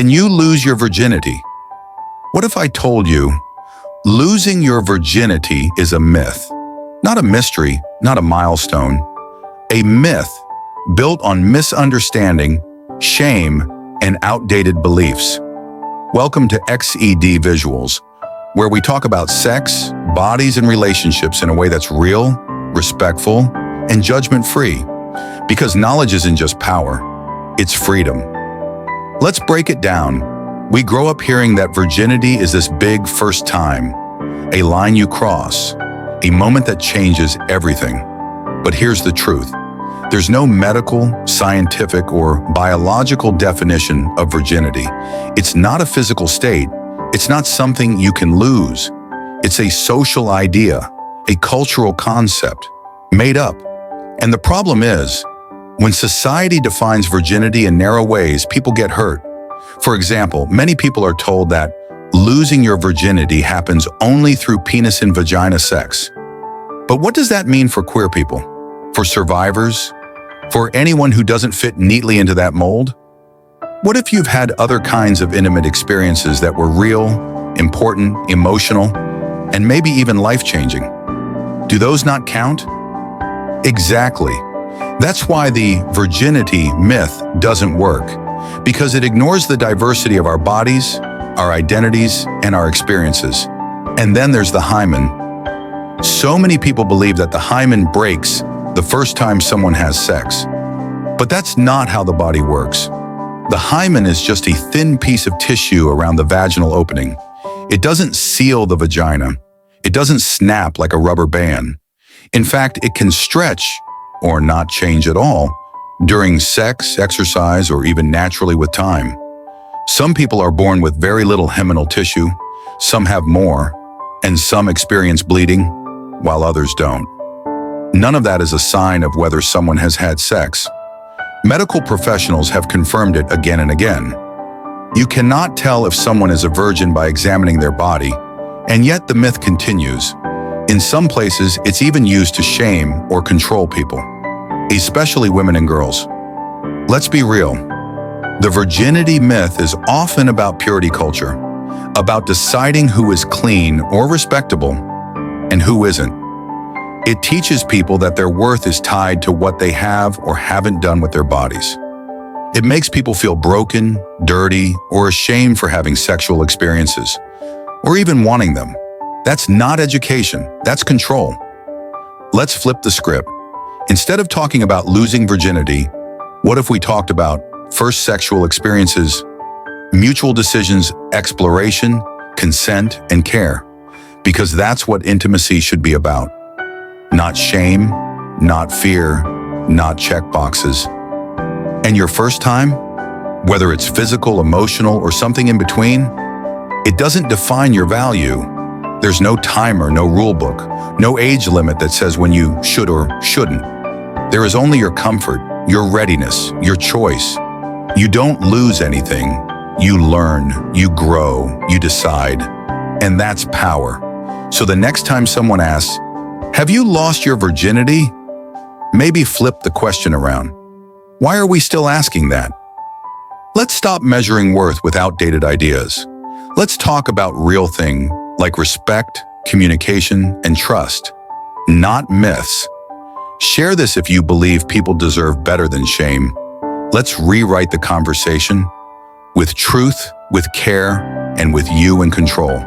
Can you lose your virginity? What if I told you, losing your virginity is a myth? Not a mystery, not a milestone. A myth built on misunderstanding, shame, and outdated beliefs. Welcome to XED Visuals, where we talk about sex, bodies, and relationships in a way that's real, respectful, and judgment-free. Because knowledge isn't just power, it's freedom. Let's break it down. We grow up hearing that virginity is this big first time, a line you cross, a moment that changes everything. But here's the truth. There's no medical, scientific, or biological definition of virginity. It's not a physical state. It's not something you can lose. It's a social idea, a cultural concept, made up. And the problem is, when society defines virginity in narrow ways, people get hurt. For example, many people are told that losing your virginity happens only through penis and vagina sex. But what does that mean for queer people? For survivors? For anyone who doesn't fit neatly into that mold? What if you've had other kinds of intimate experiences that were real, important, emotional, and maybe even life-changing? Do those not count? Exactly. That's why the virginity myth doesn't work, because it ignores the diversity of our bodies, our identities, and our experiences. And then there's the hymen. So many people believe that the hymen breaks the first time someone has sex. But that's not how the body works. The hymen is just a thin piece of tissue around the vaginal opening. It doesn't seal the vagina. It doesn't snap like a rubber band. In fact, it can stretch or not change at all during sex, exercise, or even naturally with time. Some people are born with very little hymenal tissue, some have more, and some experience bleeding, while others don't. None of that is a sign of whether someone has had sex. Medical professionals have confirmed it again and again. You cannot tell if someone is a virgin by examining their body, and yet the myth continues. In some places, it's even used to shame or control people, especially women and girls. Let's be real. The virginity myth is often about purity culture, about deciding who is clean or respectable and who isn't. It teaches people that their worth is tied to what they have or haven't done with their bodies. It makes people feel broken, dirty, or ashamed for having sexual experiences, or even wanting them. That's not education, that's control. Let's flip the script. Instead of talking about losing virginity, what if we talked about first sexual experiences, mutual decisions, exploration, consent, and care? Because that's what intimacy should be about. Not shame, not fear, not checkboxes. And your first time, whether it's physical, emotional, or something in between, it doesn't define your value. There's no timer, no rule book, no age limit that says when you should or shouldn't. There is only your comfort, your readiness, your choice. You don't lose anything. You learn, you grow, you decide. And that's power. So the next time someone asks, "Have you lost your virginity?" maybe flip the question around. Why are we still asking that? Let's stop measuring worth with outdated ideas. Let's talk about real things like respect, communication, and trust, not myths. Share this if you believe people deserve better than shame. Let's rewrite the conversation with truth, with care, and with you in control.